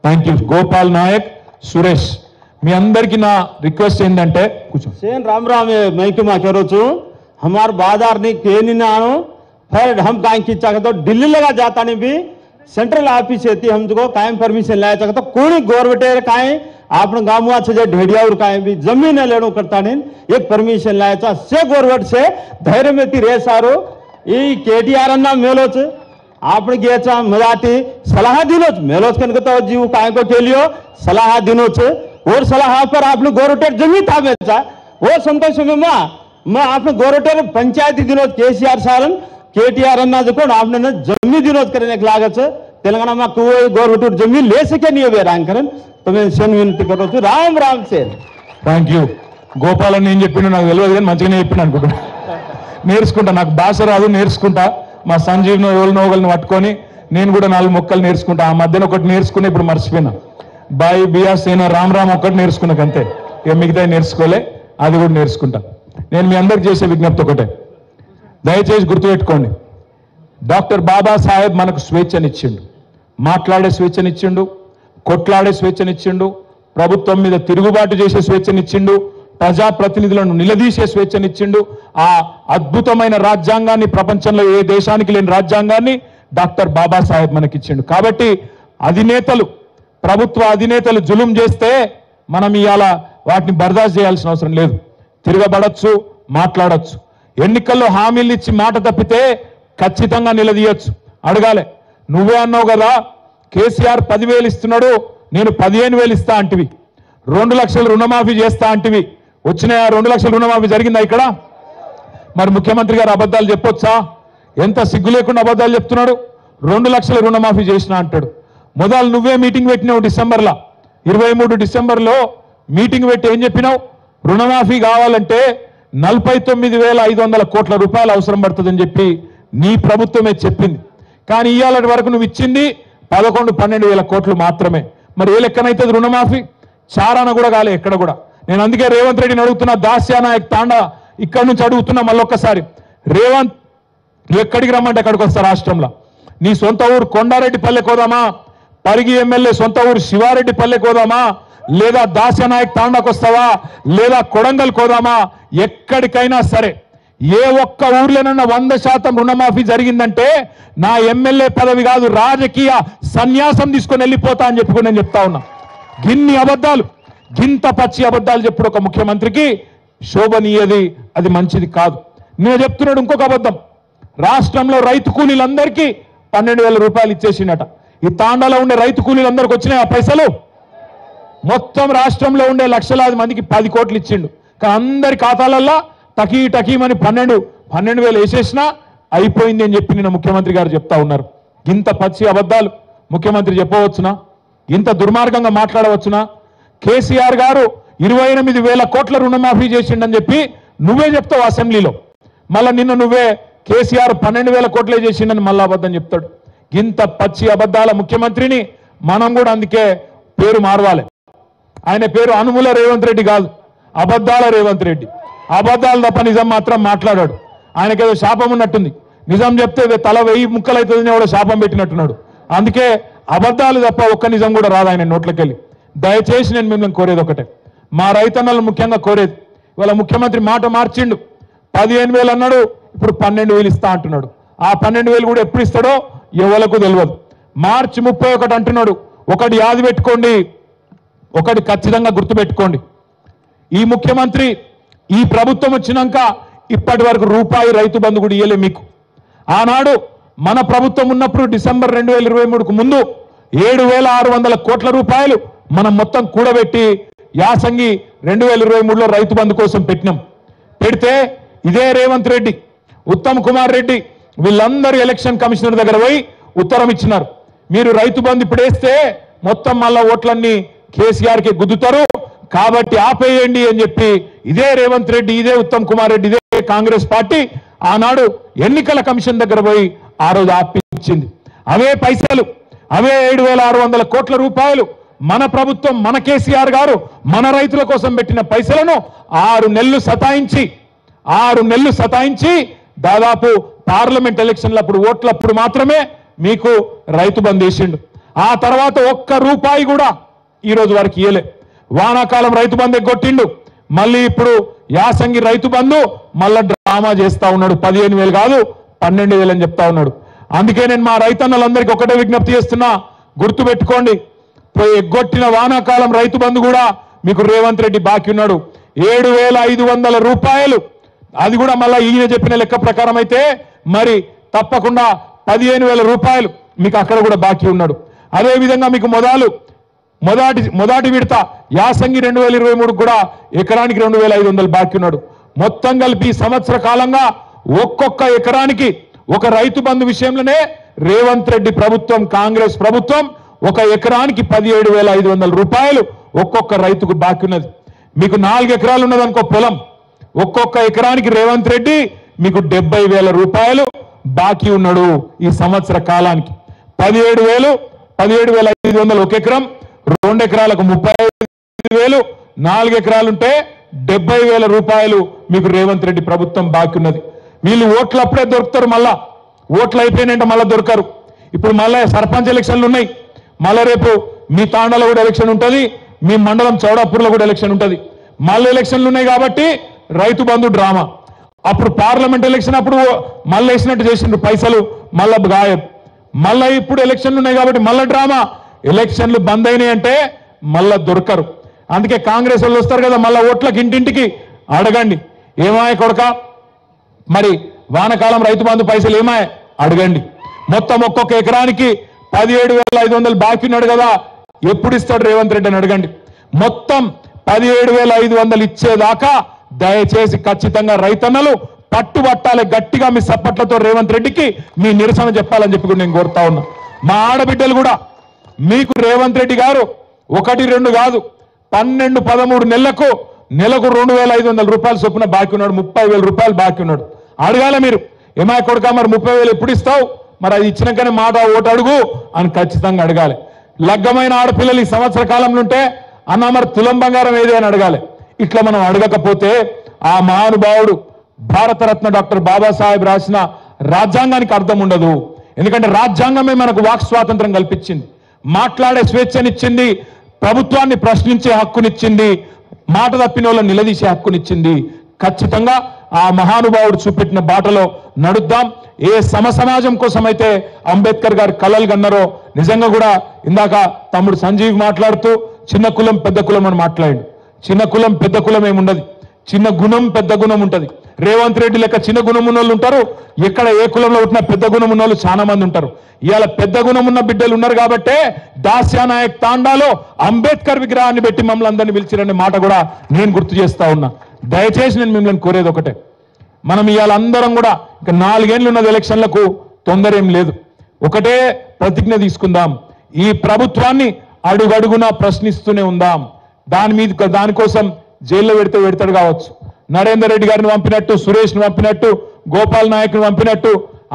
Thank you. Gopal Nayak, Suresh, మీ అందరికి నా రిక్వెస్ట్ ఏంటంటే కూర్చో. सेन राम राम मैं मा करो छु हमार बाजार नहीं के नहीं नानो फिर हम काहे की चाहे तो दिल्ली लगा जाता नहीं भी सेंट्रल ऑफिस है हमको काहे परमिशन लाया चाहे तो कोई गवर्नमेंट काहे आपने गाँव से जो ढेडिया और काहे भी जमीन लेनो करता नहीं एक परमिशन लाया चाहे से गवर्नमेंट से धैर्य में रे सारो ये केटीआर अन्ना मेलोच आपने गया मजाती सलाह दिनोच मेलोच कन तो जीव काहे को के लियो सलाह दिनोच और सलाह पर आपने गवर्नमेंट जमीन था बेचा वो संतोष में मैं आपने गवर्नमेंट पंचायती दिनोच केसीआर सारन केटीआर अन्ना जो आपने जमीन दिनोच करने के लागत है तेलंगाना में कोई गवर्नमेंट जमीन ले सके नहीं है रांकरन तो मैं सेन विनती करो छु राम राम सेन. Thank you. గోపాల్ అని ఏం చెప్పిండో నాకు తెలియదు కానీ మంచిగానే చెప్పిండు అనుకుంటా. నేర్చుకుంటా, నాకు భాష రాదు, నేర్చుకుంటా. మా సంజీవ్ను ఎవరినో ఒకరిని పట్టుకొని నేను కూడా 4 మొక్కలు నేర్చుకుంటా. ఆ మధ్యన ఒకటి నేర్చుకుని ఇప్పుడు మర్చిపోయినా. బాయి బియా సేన రామ్ రామ్ ఒకటి నేర్చుకున్నాక అంతే, ఇక మిగతా నేర్చుకోలే, అది కూడా నేర్చుకుంటా. నేను మీ అందరికి చేసే విజ్ఞప్తి ఒకటే, దయచేసి గుర్తుపెట్టుకోండి, డాక్టర్ బాబాసాహెబ్ మనకు స్వేచ్ఛనిచ్చిండు, మాట్లాడే స్వేచ్ఛనిచ్చిండు, కొట్లాడే స్వేచ్ఛనిచ్చిండు, ప్రభుత్వం మీద తిరుగుబాటు చేసే స్వేచ్ఛనిచ్చిండు, ప్రజాప్రతినిధులను నిలదీసే స్వేచ్ఛనిచ్చిండు. ఆ అద్భుతమైన రాజ్యాంగాన్ని, ప్రపంచంలో ఏ దేశానికి లేని రాజ్యాంగాన్ని డాక్టర్ బాబాసాహెబ్ మనకిచ్చిండు. కాబట్టి అధినేతలు, ప్రభుత్వ అధినేతలు జులుం చేస్తే మనం ఇవాళ వాటిని బర్దాస్తు చేయాల్సిన అవసరం లేదు. తిరగబడచ్చు, మాట్లాడచ్చు. ఎన్నికల్లో హామీలు ఇచ్చి మాట తప్పితే ఖచ్చితంగా నిలదీయొచ్చు, అడగాలి. నువ్వే అన్నావు కదా కేసీఆర్ 10,000 ఇస్తున్నాడు, నేను 15,000 ఇస్తా అంటివి. 2 లక్షల రుణమాఫీ చేస్తా అంటివి. వచ్చిన 2 లక్షల రుణమాఫీ జరిగిందా ఇక్కడ? మరి ముఖ్యమంత్రి గారు అబద్ధాలు చెప్పొచ్చా? ఎంత సిగ్గు లేకుండా అబద్ధాలు చెప్తున్నాడు. 2 లక్షల రుణమాఫీ చేసినా అంటాడు. మొదలు నువ్వే మీటింగ్ పెట్టినావు డిసెంబర్లో, 23 డిసెంబర్లో మీటింగ్ పెట్టి ఏం చెప్పినావు? రుణమాఫీ కావాలంటే 49,500 కోట్ల రూపాయలు అవసరం పడుతుందని చెప్పి నీ ప్రభుత్వమే చెప్పింది. కానీ ఇవాళ వరకు నువ్వు ఇచ్చింది 11-12,000 కోట్లు మాత్రమే. మరి ఏ లెక్కనైతుంది రుణమాఫీ? చారాన కూడా కాలే ఎక్కడ కూడా. నేను అందుకే రేవంత్ రెడ్డిని అడుగుతున్నా, దాస్యానాయక్ తాండా ఇక్కడి నుంచి అడుగుతున్నా మళ్ళొక్కసారి, రేవంత్ ఎక్కడికి రమ్మంటే ఎక్కడికి వస్తా? రాష్ట్రంలో నీ సొంత ఊరు కొండారెడ్డి పల్లె కోదామా, పరిగి ఎమ్మెల్యే సొంత ఊరు శివారెడ్డి పల్లె కోదామా, లేదా దాస్యానాయక్ తాండాకు వస్తావా, లేదా కొడంగల్ కోదామా? ఎక్కడికైనా సరే ఏ ఒక్క ఊర్లోనన్నా 100% రుణమాఫీ జరిగిందంటే నా ఎమ్మెల్యే పదవి కాదు, రాజకీయ సన్యాసం తీసుకొని వెళ్ళిపోతా అని చెప్పి నేను చెప్తా ఉన్నా. గిన్ని అబద్ధాలు, గింత పచ్చి అబద్ధాలు చెప్పుడు ఒక ముఖ్యమంత్రికి శోభనీయది, అది మంచిది కాదు. నేను చెప్తున్నాడు ఇంకొక అబద్ధం, రాష్ట్రంలో రైతు కూలీలందరికీ 12,000 రూపాయలు ఇచ్చేసిండట. ఈ తాండాలో ఉండే రైతు కూలీలందరికీ వచ్చినాయి ఆ పైసలు? మొత్తం రాష్ట్రంలో ఉండే లక్షలాది మందికి 10 కోట్లు ఇచ్చిండు. కానీ అందరి ఖాతాలల్లో టకీమని 12,000 వేసేసినా అయిపోయింది అని చెప్పి నిన్న ముఖ్యమంత్రి గారు చెప్తా ఉన్నారు. ఇంత పచ్చి అబద్ధాలు ముఖ్యమంత్రి చెప్పవచ్చునా? ఇంత దుర్మార్గంగా మాట్లాడవచ్చునా? కేసీఆర్ గారు 28,000 కోట్ల రుణమాఫీ చేసిండని చెప్పి నువ్వే చెప్తావు అసెంబ్లీలో. మళ్ళీ నిన్న నువ్వే కేసీఆర్ 12,000 కోట్లే చేసిండని మళ్ళీ అబద్ధం చెప్తాడు. ఇంత పచ్చి అబద్ధాల ముఖ్యమంత్రిని మనం కూడా అందుకే పేరు మారవాలి. ఆయన పేరు అనుముల రేవంత్ రెడ్డి కాదు, అబద్ధాల రేవంత్ రెడ్డి. అబద్ధాలు తప్ప నిజం మాత్రం మాట్లాడాడు. ఆయనకేదో శాపం ఉన్నట్టుంది, నిజం చెప్తే తల 1000 ముక్కలు అవుతుందని ఎవడో శాపం పెట్టినట్టున్నాడు. అందుకే అబద్ధాలు తప్ప ఒక్క నిజం కూడా రాదు ఆయన నోట్లకెళ్ళి. దయచేసి నేను మిమ్మల్ని కోరేది ఒకటే, మా రైతన్నలు ముఖ్యంగా కోరేది, ఇవాళ ముఖ్యమంత్రి మాట మార్చిండు. 15,000 అన్నాడు, ఇప్పుడు 12,000 ఇస్తా అంటున్నాడు. ఆ 12,000 కూడా ఎప్పుడు ఇస్తాడో ఎవరికి తెలియదు. మార్చి 31 అంటున్నాడు. ఒకటి యాది పెట్టుకోండి, ఒకటి ఖచ్చితంగా గుర్తుపెట్టుకోండి, ఈ ముఖ్యమంత్రి ఈ ప్రభుత్వం వచ్చినాక ఇప్పటి వరకు రూపాయి రైతు బంధు కూడా ఇయ్యలే మీకు. ఆనాడు మన ప్రభుత్వం ఉన్నప్పుడు డిసెంబర్ 2023కు ముందు 7,600 కోట్ల రూపాయలు మనం మొత్తం కూడబెట్టి యాసంగి 2023లో రైతు బంధు కోసం పెట్టినాం. పెడితే ఇదే రేవంత్ రెడ్డి, ఉత్తమ్ కుమార్ రెడ్డి వీళ్ళందరూ ఎలక్షన్ కమిషనర్ దగ్గర పోయి ఉత్తరం ఇచ్చినారు, మీరు రైతు బంధు ఇప్పుడు వేస్తే మొత్తం మళ్ళా ఓట్లన్నీ కేసీఆర్కి గుద్దుతారు కాబట్టి ఆపేయండి అని చెప్పి ఇదే రేవంత్ రెడ్డి, ఇదే ఉత్తమ్ కుమార్ రెడ్డి, ఇదే కాంగ్రెస్ పార్టీ ఆనాడు ఎన్నికల కమిషన్ దగ్గర పోయి ఆ రోజు ఆపించింది. అవే పైసలు, అవే 7,600 కోట్ల రూపాయలు మన ప్రభుత్వం, మన కేసీఆర్ గారు మన రైతుల కోసం పెట్టిన పైసలను 6 నెలలు సతాయించి దాదాపు పార్లమెంట్ ఎలక్షన్లప్పుడు ఓట్లప్పుడు మాత్రమే మీకు రైతు బంధు వేసిండు. ఆ తర్వాత ఒక్క రూపాయి కూడా ఈ రోజు వరకు ఇయ్యలే. వానాకాలం రైతు బంధు ఎగ్గొట్టిండు. మళ్ళీ ఇప్పుడు యాసంగి రైతు బంధు మళ్ళా డ్రామా చేస్తా ఉన్నాడు. 15,000 కాదు 12,000 అని చెప్తా ఉన్నాడు. అందుకే నేను మా రైతన్నలందరికీ ఒకటే విజ్ఞప్తి చేస్తున్నా, గుర్తు పెట్టుకోండి, ఎగ్గొట్టిన వానాకాలం రైతు బంధు కూడా మీకు రేవంత్ రెడ్డి బాకీ ఉన్నాడు 7,500 రూపాయలు. అది కూడా మళ్ళా ఈయన చెప్పిన లెక్క ప్రకారం అయితే మరి తప్పకుండా 15,000 రూపాయలు మీకు అక్కడ కూడా బాకీ ఉన్నాడు. అదేవిధంగా మీకు మొదటి విడత యాసంగి 2023 కూడా ఎకరానికి 2,500 బాకీ ఉన్నాడు. మొత్తం కలిపి సంవత్సర కాలంగా ఒక్కొక్క ఎకరానికి ఒక రైతు బంధు విషయంలోనే రేవంత్ రెడ్డి ప్రభుత్వం, కాంగ్రెస్ ప్రభుత్వం ఒక ఎకరానికి 17,500 రూపాయలు ఒక్కొక్క రైతుకు బాకీ ఉన్నది. మీకు 4 ఎకరాలు ఉన్నదనుకో పొలం, ఒక్కొక్క ఎకరానికి రేవంత్ రెడ్డి మీకు 70,000 రూపాయలు బాకీ ఉన్నాడు. ఈ సంవత్సర కాలానికి 17,500 ఒక ఎకరం, 2 ఎకరాలకు 35,000, 4 ఎకరాలుంటే 70,000 రూపాయలు మీకు రేవంత్ రెడ్డి ప్రభుత్వం బాకీ ఉన్నది. వీళ్ళు ఓట్లు అప్పుడే దొరుకుతారు, మళ్ళా ఓట్లు అయిపోయినంటే మళ్ళా దొరకరు. ఇప్పుడు మళ్ళా సర్పంచ్ ఎలక్షన్లు ఉన్నాయి, మళ్ళా రేపు మీ తాండాలో కూడా ఎలక్షన్ ఉంటుంది, మీ మండలం చౌడాపూర్లో కూడా ఎలక్షన్ ఉంటుంది. మళ్ళీ ఎలక్షన్లు ఉన్నాయి కాబట్టి రైతు బంధు డ్రామా. అప్పుడు పార్లమెంట్ ఎలక్షన్ అప్పుడు మళ్ళీ వేసినట్టు చేసిండ్రు పైసలు, మళ్ళా గాయం. మళ్ళా ఇప్పుడు ఎలక్షన్లు ఉన్నాయి కాబట్టి మళ్ళా డ్రామా. ఎలక్షన్లు బంద్ అయినాయి అంటే మళ్ళా దొరకరు. అందుకే కాంగ్రెస్ వాళ్ళు వస్తారు కదా, మళ్ళా ఓట్లకి ఇంటింటికి అడగండి, ఏమాయ కొడక మరి వానకాలం రైతు బంధు పైసలు ఏమాయ అడగండి. మొత్తం ఒక్కొక్క ఎకరానికి 17,500 బాకీ ఉన్నాడు కదా, ఎప్పుడు ఇస్తాడు రేవంత్ రెడ్డి అని అడగండి. మొత్తం 17,500 ఇచ్చేదాకా దయచేసి ఖచ్చితంగా రైతన్నలు పట్టుబట్టాలి, గట్టిగా మీ సప్పట్లతో రేవంత్ రెడ్డికి మీ నిరసన చెప్పాలని చెప్పి నేను కోరుతా ఉన్నా. మా ఆడబిడ్డలు కూడా మీకు రేవంత్ రెడ్డి గారు 1, 2 కాదు 12, 13 నెలలకు 2,500 రూపాయలు చొప్పున బాకీ ఉన్నాడు, 30,000 రూపాయలు బాకీ ఉన్నాడు. అడగాల మీరు, ఏమా కొడుక మరి 30,000 ఎప్పుడు ఇస్తావు, మరి అది ఇచ్చినాకనే మాట ఓటు అడుగు అని ఖచ్చితంగా అడగాలి. లగ్గమైన ఆడపిల్లలు ఈ సంవత్సర కాలంలో ఉంటే అన్న మరి తులం బంగారం ఏది అని అడగాలి. ఇట్లా మనం అడగకపోతే ఆ మహానుభావుడు భారతరత్న డాక్టర్ బాబాసాహెబ్ రాసిన రాజ్యాంగానికి అర్థం ఉండదు. ఎందుకంటే రాజ్యాంగమే మనకు వాక్ స్వాతంత్రం కల్పించింది, మాట్లాడే స్వేచ్ఛనిచ్చింది, ప్రభుత్వాన్ని ప్రశ్నించే హక్కునిచ్చింది, మాట తప్పిన వాళ్ళని నిలదీసే హక్కునిచ్చింది. ఖచ్చితంగా ఆ మహానుభావుడు చూపెట్టిన బాటలో నడుద్దాం. ఏ సమాజం కోసం అయితే అంబేద్కర్ గారు కలలు కన్నారో, నిజంగా కూడా ఇందాక తమ్ముడు సంజీవ్ మాట్లాడుతూ చిన్న కులం పెద్ద కులం అని మాట్లాడాడు. చిన్న కులం పెద్ద కులం ఏముండదు, చిన్న గుణం పెద్ద గుణం ఉంటది. రేవంత్ రెడ్డి లెక్క చిన్న గుణం ఉన్న వాళ్ళు ఉంటారు, ఎక్కడ ఏ కులంలో ఉంటున్నా పెద్ద గుణం ఉన్న వాళ్ళు చాలా మంది ఉంటారు. ఇవాళ పెద్ద గుణం ఉన్న బిడ్డలు ఉన్నారు కాబట్టే దాస్యానాయక్ తాండాలో అంబేద్కర్ విగ్రహాన్ని పెట్టి మమ్మల్ని అందరినీ పిలిచిరనే మాట కూడా నేను గుర్తు చేస్తా ఉన్నా. దయచేసి నేను మిమ్మల్ని కోరేది ఒకటే, మనం ఇవాళ అందరం కూడా ఇంకా 4 ఏళ్ళు ఉన్నది, ఎలక్షన్లకు తొందర ఏం లేదు. ఒకటే ప్రతిజ్ఞ తీసుకుందాం, ఈ ప్రభుత్వాన్ని అడుగడుగునా ప్రశ్నిస్తూనే ఉందాం. దానికోసం జైల్లో పెడతాడు కావచ్చు, నరేందర్ రెడ్డి గారిని పంపినట్టు, సురేష్ని పంపినట్టు, గోపాల్ నాయక్ని పంపినట్టు,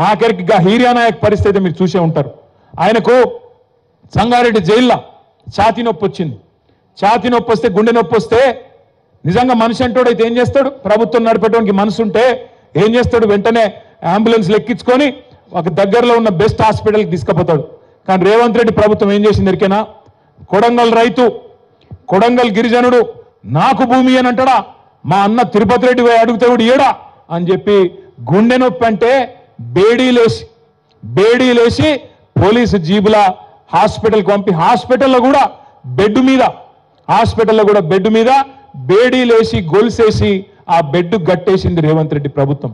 ఆఖరికి హీరియా నాయక్ పరిస్థితి మీరు చూసే ఉంటారు. ఆయనకు సంగారెడ్డి జైల్లో ఛాతీ నొప్పి వచ్చింది. ఛాతీ నొప్పి వస్తే, గుండె నొప్పి వస్తే నిజంగా మనిషి అంటోడైతే ఏం చేస్తాడు, ప్రభుత్వం నడిపేటానికి మనసు ఉంటే ఏం చేస్తాడు, వెంటనే అంబులెన్స్ ఎక్కించుకొని ఒక దగ్గరలో ఉన్న బెస్ట్ హాస్పిటల్కి తీసుకుపోతాడు. కానీ రేవంత్ రెడ్డి ప్రభుత్వం ఏం చేసింది ఎరికేనా, కొడంగల్ రైతు, కొడంగల్ గిరిజనుడు నాకు భూమి అని అంటాడా, మా అన్న తిరుపతి రెడ్డి అడిగితే కూడా ఏడా అని చెప్పి గుండె నొప్పి అంటే బేడీలేసి పోలీసు జీబుల హాస్పిటల్కి పంపి హాస్పిటల్లో కూడా బెడ్ మీద బేడీలేసి గొలుసేసి ఆ బెడ్ గట్టేసింది రేవంత్ రెడ్డి ప్రభుత్వం.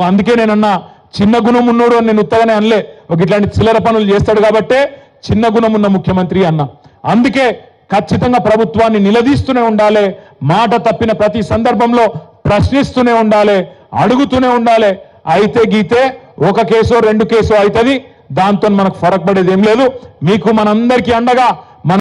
అందుకే నేనన్నా చిన్న గుణం ఉన్నోడు అని నేను ఉత్తగానే అనలే, ఒక ఇట్లాంటి చిల్లర పనులు చేస్తాడు కాబట్టే చిన్న గుణం ఉన్న ముఖ్యమంత్రి అన్నా. అందుకే ఖచ్చితంగా ప్రభుత్వాన్ని నిలదీస్తూనే ఉండాలి, మాట తప్పిన ప్రతి సందర్భంలో ప్రశ్నిస్తూనే ఉండాలి, అడుగుతూనే ఉండాలి. అయితే గీతే 1 కేసో 2 కేసో అవుతుంది, దాంతో మనకు ఫరక్ పడేది ఏం లేదు. మీకు మనందరికీ అండగా